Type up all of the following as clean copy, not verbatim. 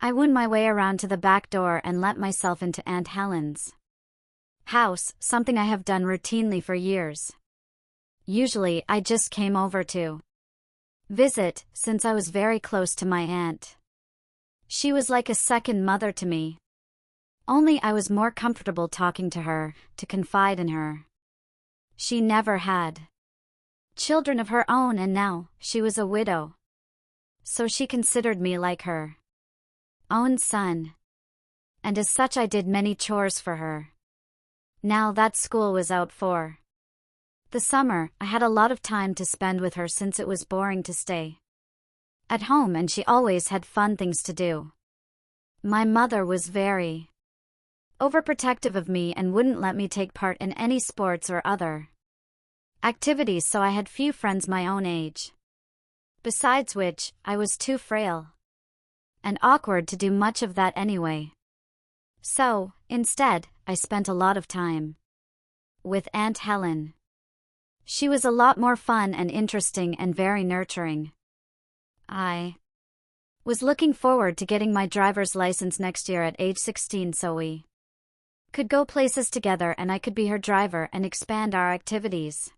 I wound my way around to the back door and let myself into Aunt Helen's house, something I have done routinely for years. Usually, I just came over to visit, since I was very close to my aunt. She was like a second mother to me. Only I was more comfortable talking to her, to confide in her. She never had children of her own, and now, she was a widow. So she considered me like her own son. And as such I did many chores for her. Now that school was out for the summer, I had a lot of time to spend with her since it was boring to stay at home, and she always had fun things to do. My mother was very overprotective of me and wouldn't let me take part in any sports or other activities, so I had few friends my own age. Besides which, I was too frail and awkward to do much of that anyway. So, instead, I spent a lot of time with Aunt Helen. She was a lot more fun and interesting and very nurturing. I was looking forward to getting my driver's license next year at age 16 so we could go places together and I could be her driver and expand our activities.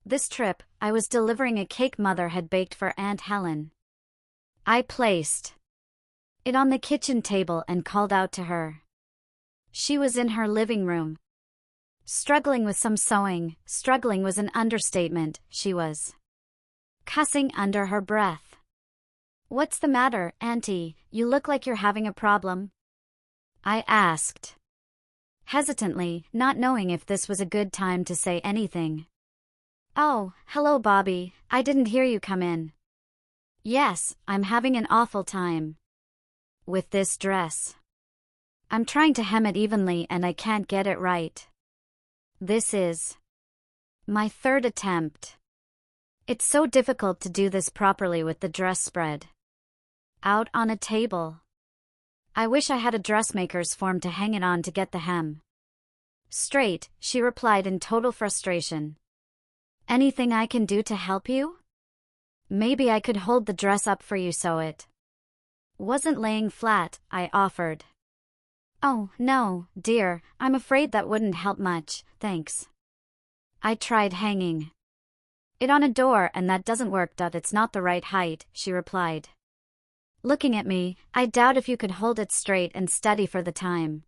This trip, I was delivering a cake Mother had baked for Aunt Helen. I placed it on the kitchen table and called out to her. She was in her living room, struggling with some sewing. Struggling was an understatement. She was cussing under her breath. "What's the matter, Auntie? You look like you're having a problem," I asked, hesitantly, not knowing if this was a good time to say anything. "Oh, hello Bobby, I didn't hear you come in." "Yes, I'm having an awful time with this dress. I'm trying to hem it evenly and I can't get it right. This is my third attempt. It's so difficult to do this properly with the dress spread out on a table. I wish I had a dressmaker's form to hang it on to get the hem straight," she replied in total frustration. "Anything I can do to help you? Maybe I could hold the dress up for you so it wasn't laying flat," I offered. "Oh, no, dear, I'm afraid that wouldn't help much, thanks. I tried hanging it on a door and that doesn't work. It's not the right height," she replied, looking at me. "I doubt if you could hold it straight and steady for the time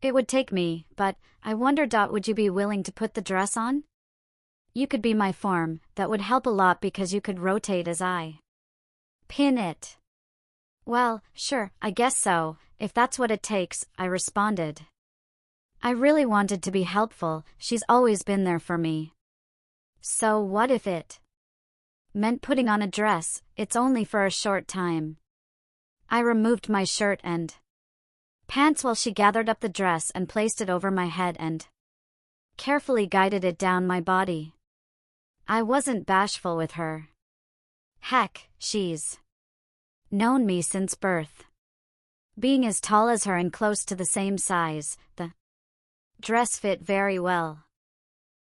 it would take me, but I wonder, would you be willing to put the dress on? You could be my form. That would help a lot because you could rotate as I pin it." "Well, sure, I guess so, if that's what it takes," I responded. I really wanted to be helpful. She's always been there for me. So what if it meant putting on a dress? It's only for a short time. I removed my shirt and pants while she gathered up the dress and placed it over my head and carefully guided it down my body. I wasn't bashful with her. Heck, she's known me since birth. Being as tall as her and close to the same size, the dress fit very well.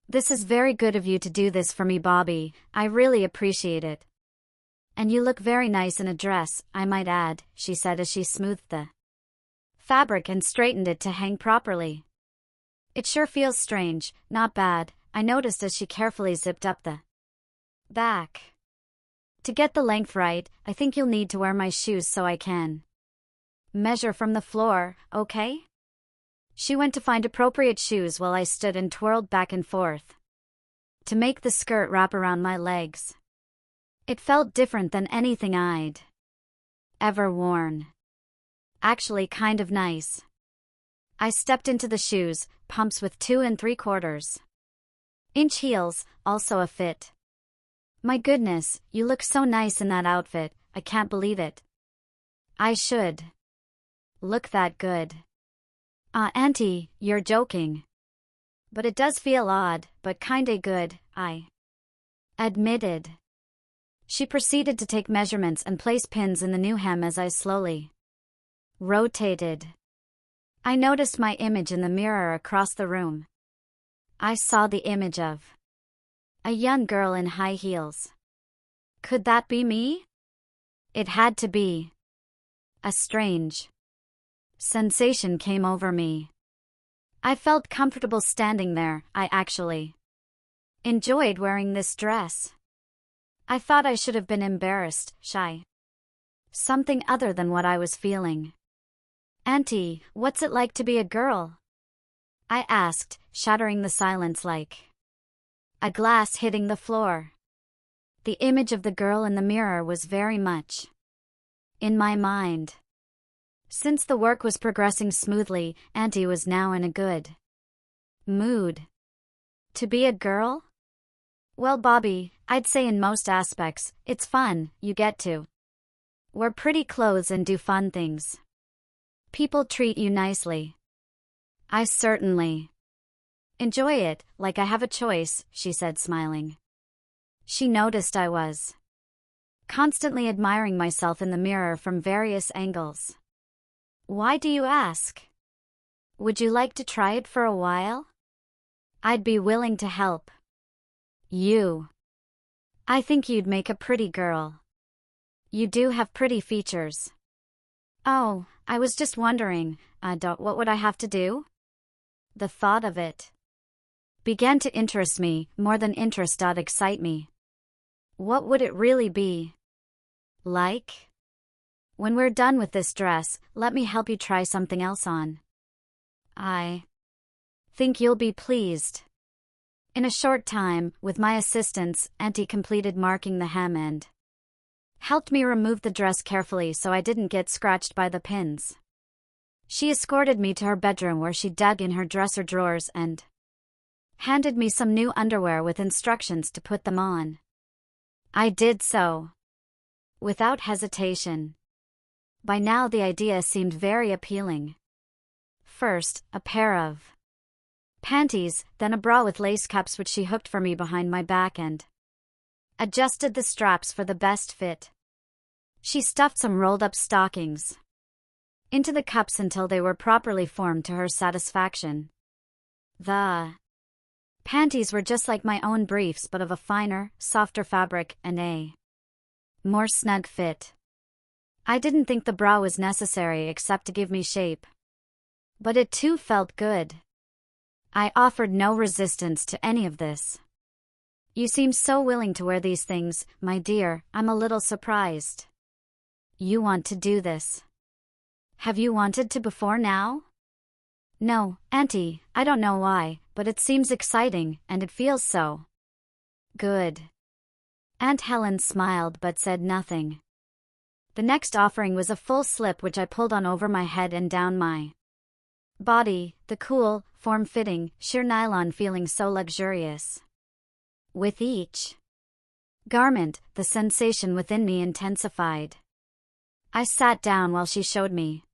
"This is very good of you to do this for me, Bobby. I really appreciate it. And you look very nice in a dress, I might add," she said as she smoothed the fabric and straightened it to hang properly. "It sure feels strange, not bad," I noticed as she carefully zipped up the back. "To get the length right, I think you'll need to wear my shoes so I can measure from the floor, okay?" She went to find appropriate shoes while I stood and twirled back and forth to make the skirt wrap around my legs. It felt different than anything I'd ever worn. Actually kind of nice. I stepped into the shoes, pumps with 2 3/4-inch heels, also a fit. "My goodness, you look so nice in that outfit, I can't believe it. I should look that good." Auntie, you're joking. But it does feel odd, but kinda good," I admitted. She proceeded to take measurements and place pins in the new hem as I slowly rotated. I noticed my image in the mirror across the room. I saw the image of a young girl in high heels. Could that be me? It had to be. A strange sensation came over me. I felt comfortable standing there. I actually enjoyed wearing this dress. I thought I should have been embarrassed, shy. Something other than what I was feeling. "Auntie, what's it like to be a girl?" I asked, shattering the silence like a glass hitting the floor. The image of the girl in the mirror was very much in my mind. Since the work was progressing smoothly, Auntie was now in a good mood. To be a girl? Well, Bobby, I'd say in most aspects, it's fun. You get to wear pretty clothes and do fun things. People treat you nicely. I certainly enjoy it, like I have a choice, she said, smiling. She noticed I was constantly admiring myself in the mirror from various angles. "Why do you ask? Would you like to try it for a while? I'd be willing to help you. I think you'd make a pretty girl. You do have pretty features." "Oh, I was just wondering, what would I have to do?" The thought of it began to interest me, more than interest excite me. What would it really be like? "When we're done with this dress, let me help you try something else on. I think you'll be pleased." In a short time, with my assistance, Auntie completed marking the hem and helped me remove the dress carefully so I didn't get scratched by the pins. She escorted me to her bedroom where she dug in her dresser drawers and handed me some new underwear with instructions to put them on. I did so without hesitation. By now the idea seemed very appealing. First, a pair of panties, then a bra with lace cups which she hooked for me behind my back and adjusted the straps for the best fit. She stuffed some rolled-up stockings into the cups until they were properly formed to her satisfaction. The panties were just like my own briefs but of a finer, softer fabric and a more snug fit. I didn't think the bra was necessary except to give me shape. But it too felt good. I offered no resistance to any of this. "You seem so willing to wear these things, my dear, I'm a little surprised. You want to do this. Have you wanted to before now?" "No, Auntie, I don't know why, but it seems exciting, and it feels so good." Aunt Helen smiled but said nothing. The next offering was a full slip which I pulled on over my head and down my body, the cool, form-fitting, sheer nylon feeling so luxurious. With each garment, the sensation within me intensified. I sat down while she showed me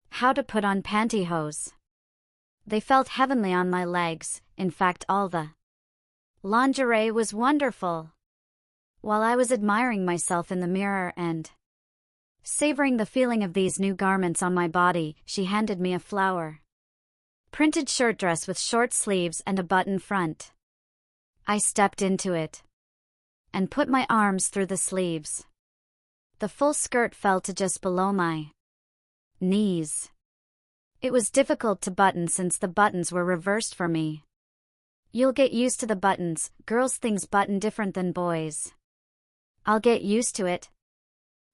how to put on pantyhose. They felt heavenly on my legs, in fact all the lingerie was wonderful. While I was admiring myself in the mirror and savoring the feeling of these new garments on my body, she handed me a flower printed shirt dress with short sleeves and a button front. I stepped into it and put my arms through the sleeves. The full skirt fell to just below my knees. It was difficult to button since the buttons were reversed for me. "You'll get used to the buttons, girls' things button different than boys." "I'll get used to it."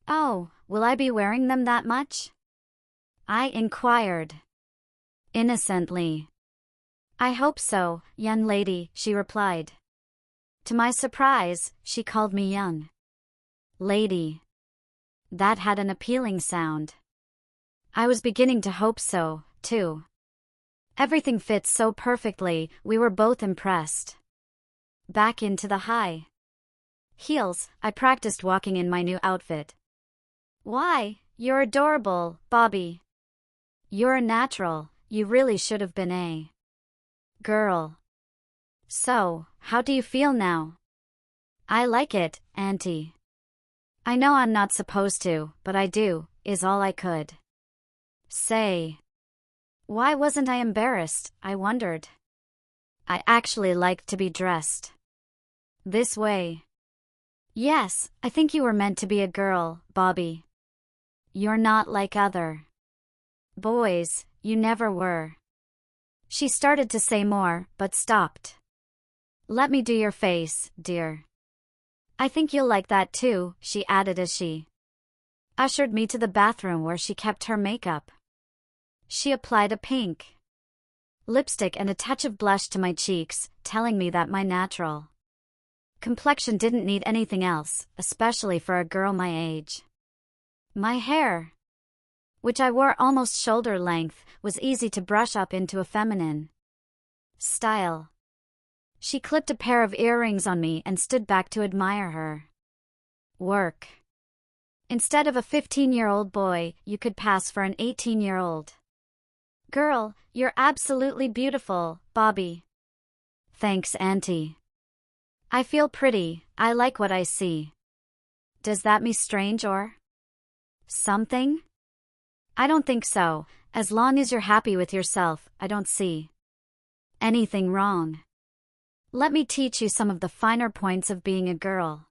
"Oh, will I be wearing them that much?" I inquired innocently. "I hope so, young lady," she replied. To my surprise, she called me young lady. That had an appealing sound. I was beginning to hope so, too. Everything fits so perfectly, we were both impressed. Back into the high heels, I practiced walking in my new outfit. "Why, you're adorable, Bobby. You're a natural, you really should have been a girl." "So, how do you feel now?" "I like it, Auntie. I know I'm not supposed to, but I do," is all I could say. Why wasn't I embarrassed, I wondered. I actually liked to be dressed this way. "Yes, I think you were meant to be a girl, Bobby. You're not like other boys, you never were. She started to say more, but stopped. Let me do your face, dear. I think you'll like that too, she added as she ushered me to the bathroom where she kept her makeup. She applied a pink lipstick and a touch of blush to my cheeks, telling me that my natural complexion didn't need anything else, especially for a girl my age. My hair, which I wore almost shoulder length, was easy to brush up into a feminine style. She clipped a pair of earrings on me and stood back to admire her work. Instead of a 15-year-old boy, you could pass for an 18-year-old girl. You're absolutely beautiful, Bobby. Thanks, Auntie. I feel pretty, I like what I see. Does that mean strange or something? I don't think so. As long as you're happy with yourself, I don't see anything wrong. Let me teach you some of the finer points of being a girl.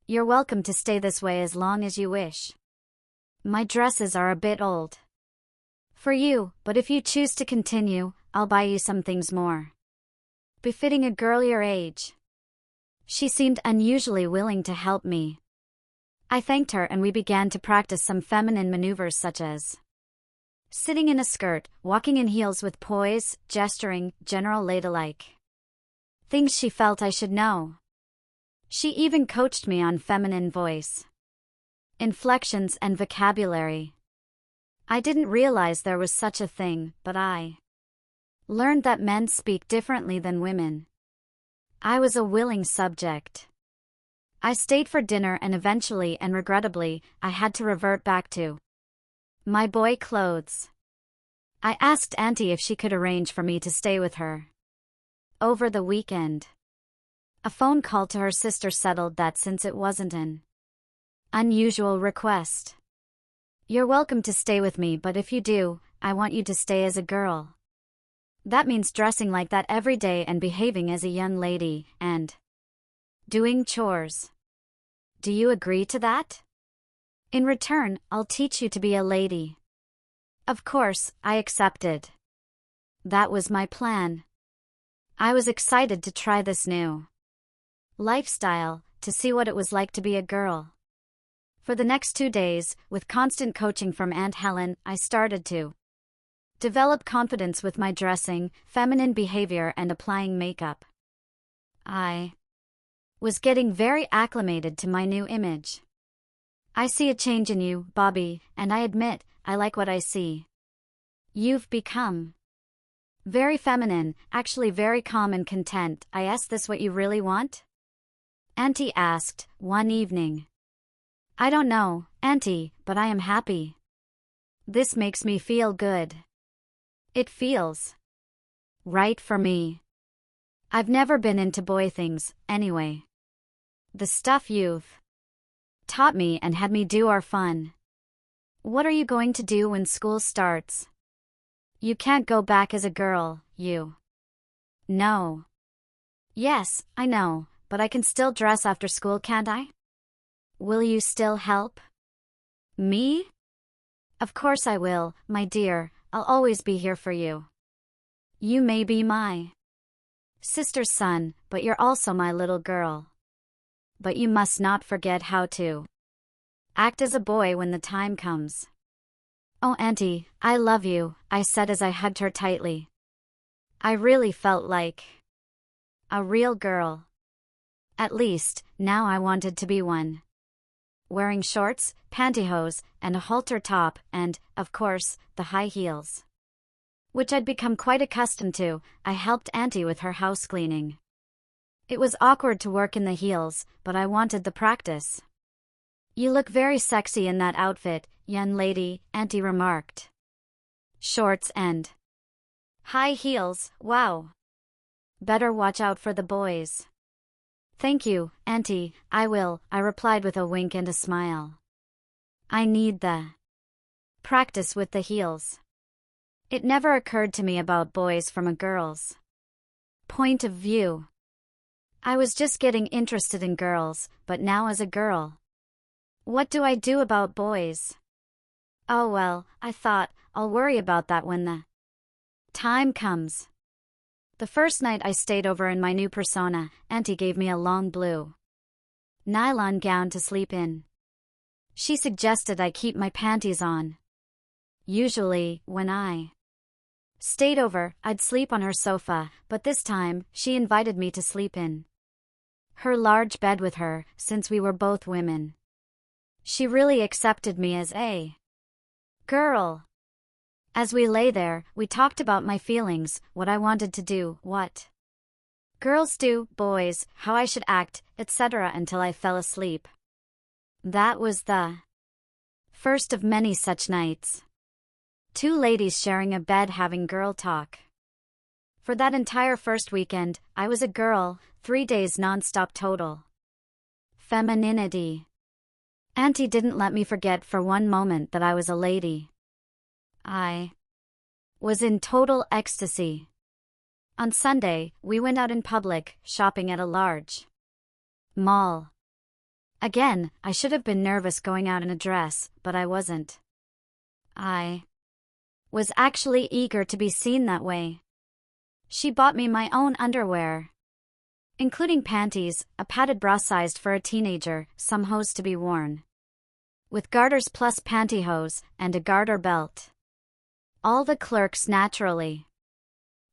You're welcome to stay this way as long as you wish. My dresses are a bit old for you, but if you choose to continue, I'll buy you some things more befitting a girl your age. She seemed unusually willing to help me. I thanked her and we began to practice some feminine maneuvers such as sitting in a skirt, walking in heels with poise, gesturing, general ladylike things she felt I should know. She even coached me on feminine voice inflections and vocabulary. I didn't realize there was such a thing, but I learned that men speak differently than women. I was a willing subject. I stayed for dinner and eventually and regrettably, I had to revert back to my boy clothes. I asked Auntie if she could arrange for me to stay with her over the weekend. A phone call to her sister settled that since it wasn't an unusual request. You're welcome to stay with me, but if you do, I want you to stay as a girl. That means dressing like that every day and behaving as a young lady, and doing chores. Do you agree to that? In return, I'll teach you to be a lady. Of course, I accepted. That was my plan. I was excited to try this new lifestyle, to see what it was like to be a girl. For the next 2 days, with constant coaching from Aunt Helen, I started to develop confidence with my dressing, feminine behavior and applying makeup. I was getting very acclimated to my new image. I see a change in you, Bobby, and I admit, I like what I see. You've become very feminine, actually very calm and content. Is this what you really want? Auntie asked, one evening. I don't know, Auntie, but I am happy. This makes me feel good. It feels right for me. I've never been into boy things, anyway. The stuff you've taught me and had me do are fun. What are you going to do when school starts? You can't go back as a girl, you know. Yes, I know, but I can still dress after school, can't I? Will you still help me? Of course I will, my dear. I'll always be here for you. You may be my sister's son, but you're also my little girl. But you must not forget how to act as a boy when the time comes. Oh, Auntie, I love you, I said as I hugged her tightly. I really felt like a real girl. At least, now I wanted to be one. Wearing shorts, pantyhose, and a halter top, and, of course, the high heels, which I'd become quite accustomed to, I helped Auntie with her house cleaning. It was awkward to work in the heels, but I wanted the practice. You look very sexy in that outfit, young lady, Auntie remarked. Shorts and high heels, wow. Better watch out for the boys. Thank you, Auntie, I will, I replied with a wink and a smile. I need the practice with the heels. It never occurred to me about boys from a girl's point of view. I was just getting interested in girls, but now as a girl. What do I do about boys? Oh well, I thought, I'll worry about that when the time comes. The first night I stayed over in my new persona, Auntie gave me a long blue nylon gown to sleep in. She suggested I keep my panties on. Usually, when I stayed over, I'd sleep on her sofa, but this time, she invited me to sleep in her large bed with her, since we were both women. She really accepted me as a girl. As we lay there, we talked about my feelings, what I wanted to do, what girls do, boys, how I should act, etc. until I fell asleep. That was the first of many such nights. Two ladies sharing a bed having girl talk. For that entire first weekend, I was a girl, 3 days non-stop total femininity. Auntie didn't let me forget for one moment that I was a lady. I was in total ecstasy. On Sunday, we went out in public, shopping at a large mall. Again, I should have been nervous going out in a dress, but I wasn't. I was actually eager to be seen that way. She bought me my own underwear, including panties, a padded bra sized for a teenager, some hose to be worn with garters plus pantyhose, and a garter belt. All the clerks naturally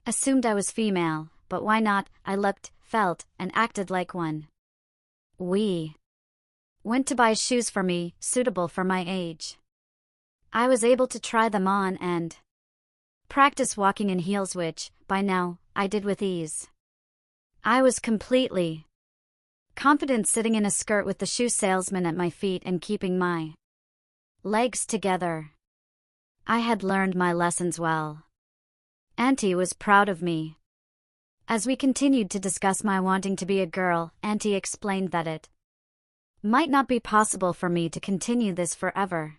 assumed I was female, but why not? I looked, felt, and acted like one. We went to buy shoes for me, suitable for my age. I was able to try them on and practice walking in heels, which, by now, I did with ease. I was completely confident sitting in a skirt with the shoe salesman at my feet and keeping my legs together. I had learned my lessons well. Auntie was proud of me. As we continued to discuss my wanting to be a girl, Auntie explained that it might not be possible for me to continue this forever.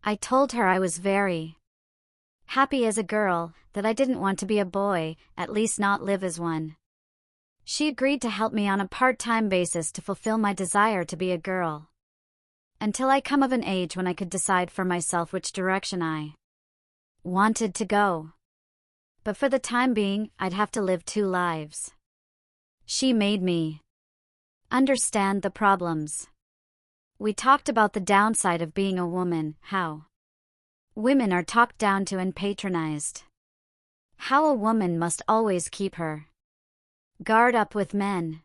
I told her I was very happy as a girl, that I didn't want to be a boy, at least not live as one. She agreed to help me on a part-time basis to fulfill my desire to be a girl, until I come of an age when I could decide for myself which direction I wanted to go. But for the time being, I'd have to live 2 lives. She made me understand the problems. We talked about the downside of being a woman, how women are talked down to and patronized, how a woman must always keep her guard up with men,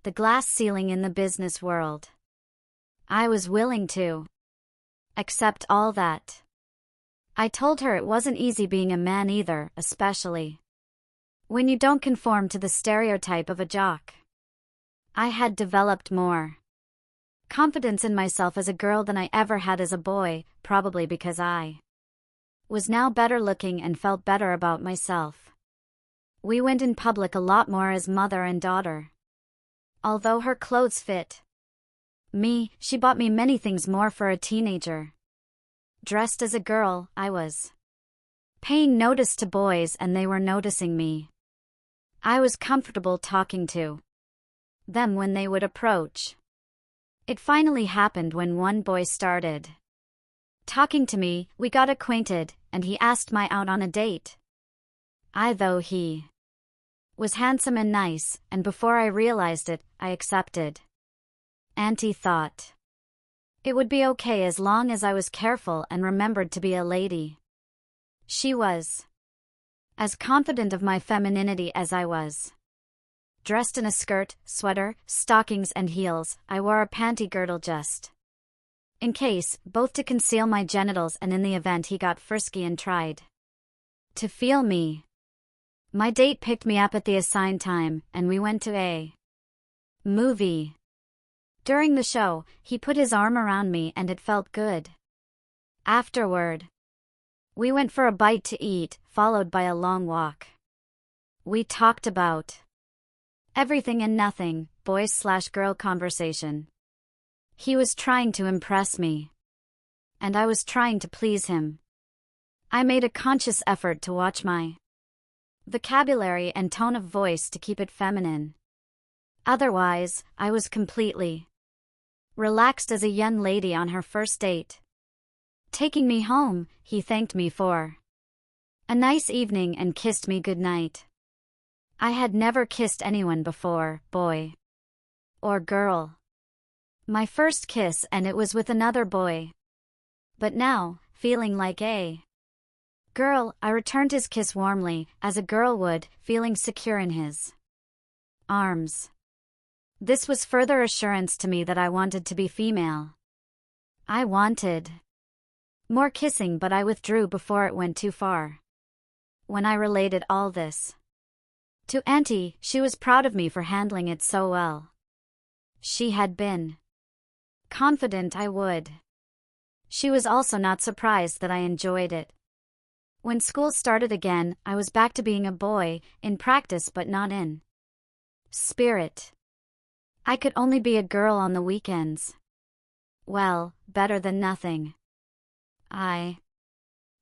the glass ceiling in the business world. I was willing to accept all that. I told her it wasn't easy being a man either, especially when you don't conform to the stereotype of a jock. I had developed more confidence in myself as a girl than I ever had as a boy, probably because I was now better looking and felt better about myself. We went in public a lot more as mother and daughter. Although her clothes fit me, she bought me many things more for a teenager. Dressed as a girl, I was paying notice to boys and they were noticing me. I was comfortable talking to them when they would approach. It finally happened when one boy started talking to me, we got acquainted, and he asked me out on a date. Though he was handsome and nice, and before I realized it, I accepted. Auntie thought it would be okay as long as I was careful and remembered to be a lady. She was as confident of my femininity as I was. Dressed in a skirt, sweater, stockings and heels, I wore a panty girdle just in case, both to conceal my genitals and in the event he got frisky and tried to feel me. My date picked me up at the assigned time, and we went to a movie. During the show, he put his arm around me and it felt good. Afterward, we went for a bite to eat, followed by a long walk. We talked about everything and nothing, boys/girl conversation. He was trying to impress me, and I was trying to please him. I made a conscious effort to watch my vocabulary and tone of voice to keep it feminine. Otherwise, I was completely relaxed as a young lady on her first date. Taking me home, he thanked me for a nice evening and kissed me goodnight. I had never kissed anyone before, boy or girl. My first kiss, and it was with another boy. But now, feeling like a girl, I returned his kiss warmly, as a girl would, feeling secure in his arms. This was further assurance to me that I wanted to be female. I wanted more kissing, but I withdrew before it went too far. When I related all this to Auntie, she was proud of me for handling it so well. She had been confident I would. She was also not surprised that I enjoyed it. When school started again, I was back to being a boy, in practice but not in spirit. I could only be a girl on the weekends. Well, better than nothing. I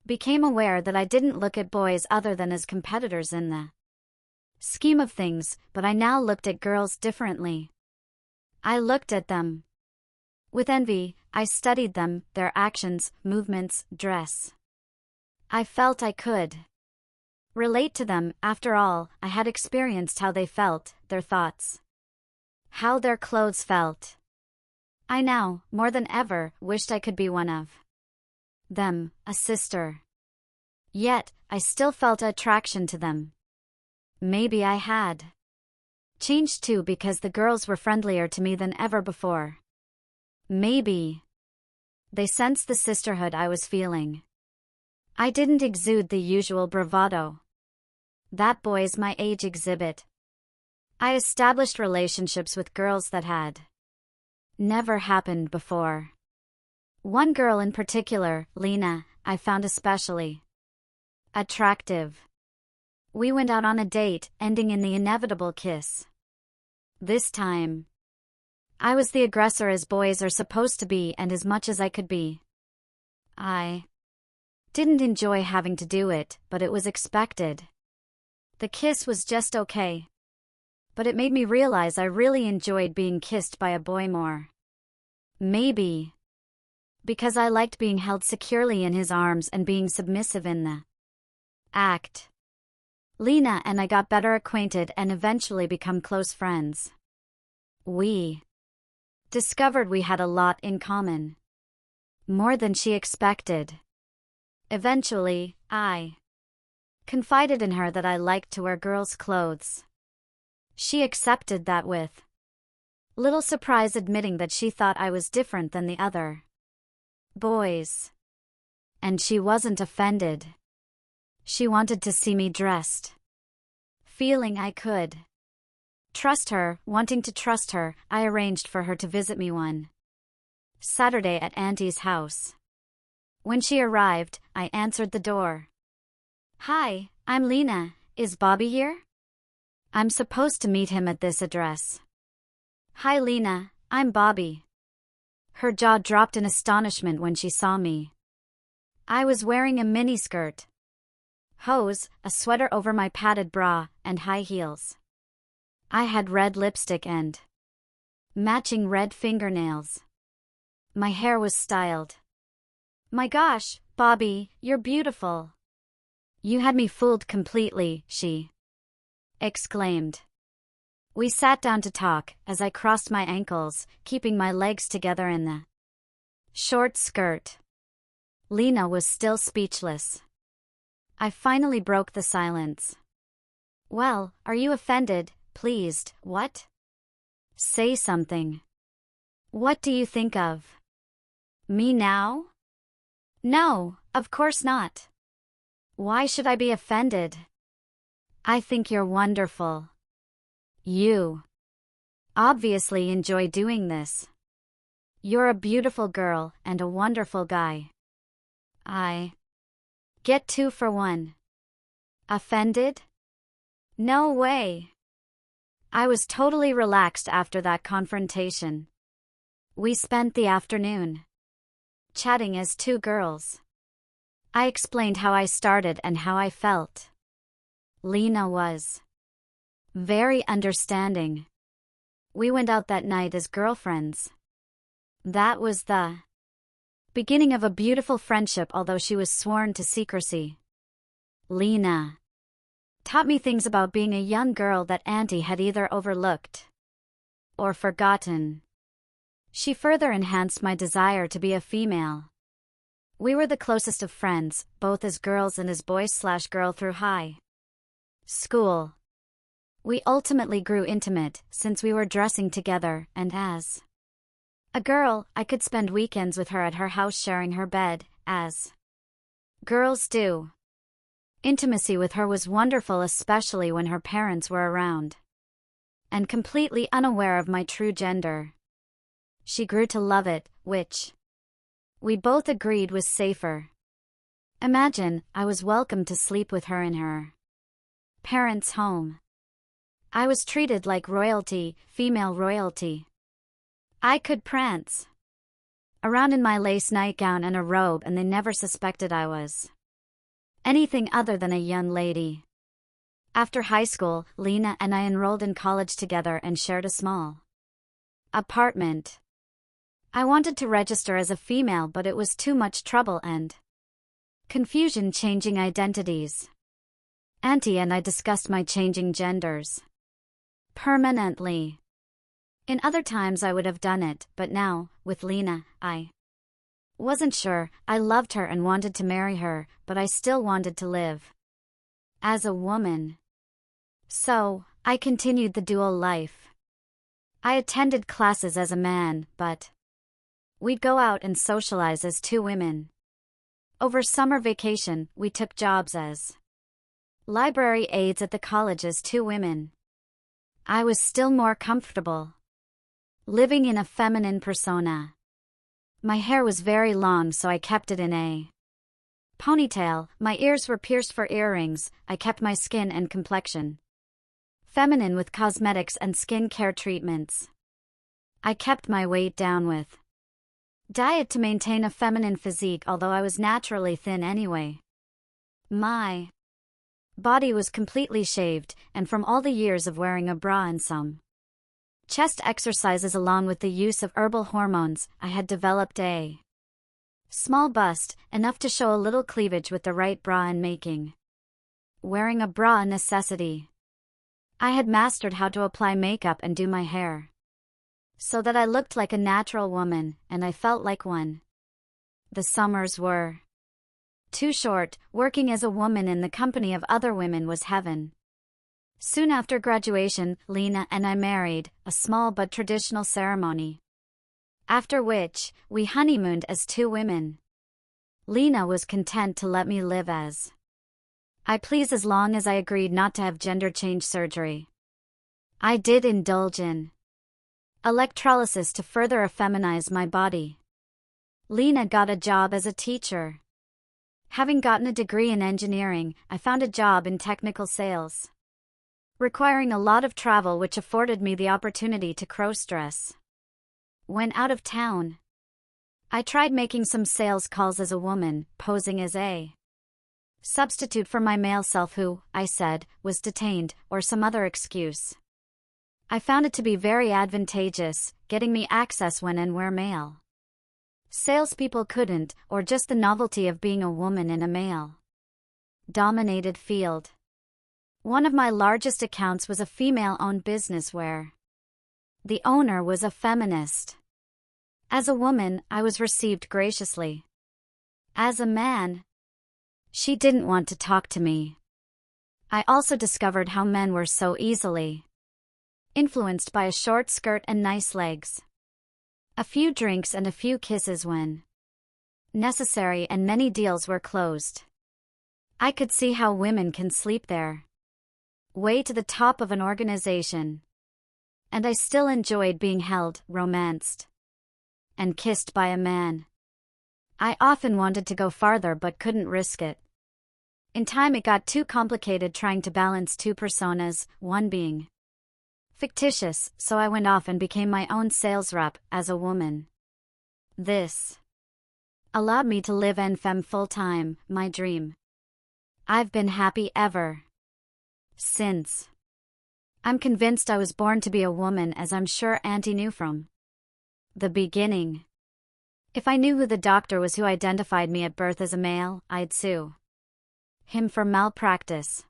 became aware that I didn't look at boys other than as competitors in the scheme of things, but I now looked at girls differently. I looked at them with envy. I studied them, their actions, movements, dress. I felt I could relate to them. After all, I had experienced how they felt, their thoughts, how their clothes felt. I now, more than ever, wished I could be one of them, a sister. Yet, I still felt attraction to them. Maybe I had changed too, because the girls were friendlier to me than ever before. Maybe they sensed the sisterhood I was feeling. I didn't exude the usual bravado that boys my age exhibit. I established relationships with girls that had never happened before. One girl in particular, Lena, I found especially attractive. We went out on a date, ending in the inevitable kiss. This time, I was the aggressor, as boys are supposed to be, and as much as I could be. I didn't enjoy having to do it, but it was expected. The kiss was just okay. But it made me realize I really enjoyed being kissed by a boy more. Maybe because I liked being held securely in his arms and being submissive in the act. Lena and I got better acquainted and eventually become close friends. We discovered we had a lot in common. More than she expected. Eventually, I confided in her that I liked to wear girls' clothes. She accepted that with little surprise, admitting that she thought I was different than the other boys. And she wasn't offended. She wanted to see me dressed. Feeling I could trust her, wanting to trust her, I arranged for her to visit me one Saturday at Auntie's house. When she arrived, I answered the door. "Hi, I'm Lena. Is Bobby here?" "I'm supposed to meet him at this address." "Hi Lena, I'm Bobby." Her jaw dropped in astonishment when she saw me. I was wearing a miniskirt, hose, a sweater over my padded bra, and high heels. I had red lipstick and matching red fingernails. My hair was styled. "My gosh, Bobby, you're beautiful." "You had me fooled completely," she exclaimed. We sat down to talk, as I crossed my ankles, keeping my legs together in the short skirt. Lena was still speechless. I finally broke the silence. "Well, are you offended, pleased, what? Say something. What do you think of me now?" "No, of course not. Why should I be offended? I think you're wonderful. You obviously enjoy doing this. You're a beautiful girl and a wonderful guy. I get 2 for 1. Offended? No way." I was totally relaxed after that confrontation. We spent the afternoon chatting as 2 girls. I explained how I started and how I felt. Lena was very understanding. We went out that night as girlfriends. That was the Beginning of a beautiful friendship, although she was sworn to secrecy. Lena taught me things about being a young girl that Auntie had either overlooked or forgotten. She further enhanced my desire to be a female. We were the closest of friends, both as girls and as boys/girl through high school. We ultimately grew intimate, since we were dressing together, and as a girl, I could spend weekends with her at her house sharing her bed, as girls do. Intimacy with her was wonderful, especially when her parents were around. And completely unaware of my true gender. She grew to love it, which we both agreed was safer. Imagine, I was welcome to sleep with her in her parents' home. I was treated like royalty, female royalty. I could prance around in my lace nightgown and a robe, and they never suspected I was anything other than a young lady. After high school, Lena and I enrolled in college together and shared a small apartment. I wanted to register as a female, but it was too much trouble and confusion changing identities. Auntie and I discussed my changing genders permanently. In other times I would have done it, but now, with Lena, I wasn't sure. I loved her and wanted to marry her, but I still wanted to live as a woman. So, I continued the dual life. I attended classes as a man, but we'd go out and socialize as two women. Over summer vacation, we took jobs as library aides at the college as two women. I was still more comfortable living in a feminine persona. My hair was very long, so I kept it in a ponytail. My ears were pierced for earrings. I kept my skin and complexion feminine with cosmetics and skin care treatments. I kept my weight down with diet to maintain a feminine physique, although I was naturally thin anyway. My body was completely shaved, and from all the years of wearing a bra and some chest exercises along with the use of herbal hormones, I had developed a small bust, enough to show a little cleavage with the right bra, and making wearing a bra a necessity. I had mastered how to apply makeup and do my hair so that I looked like a natural woman, and I felt like one. The summers were too short. Working as a woman in the company of other women was heaven. Soon after graduation, Lena and I married, a small but traditional ceremony. After which, we honeymooned as two women. Lena was content to let me live as I please as long as I agreed not to have gender change surgery. I did indulge in electrolysis to further effeminize my body. Lena got a job as a teacher. Having gotten a degree in engineering, I found a job in technical sales, requiring a lot of travel, which afforded me the opportunity to crossdress. When out of town, I tried making some sales calls as a woman, posing as a substitute for my male self who, I said, was detained, or some other excuse. I found it to be very advantageous, getting me access when and where male salespeople couldn't, or just the novelty of being a woman in a male-dominated field. One of my largest accounts was a female-owned business where the owner was a feminist. As a woman, I was received graciously. As a man, she didn't want to talk to me. I also discovered how men were so easily influenced by a short skirt and nice legs. A few drinks and a few kisses when necessary, and many deals were closed. I could see how women can sleep their way to the top of an organization. And I still enjoyed being held, romanced, and kissed by a man. I often wanted to go farther but couldn't risk it. In time it got too complicated trying to balance two personas, one being fictitious, so I went off and became my own sales rep, as a woman. This allowed me to live en femme full-time, my dream. I've been happy ever since. I'm convinced I was born to be a woman, as I'm sure Auntie knew from the beginning. If I knew who the doctor was who identified me at birth as a male, I'd sue him for malpractice.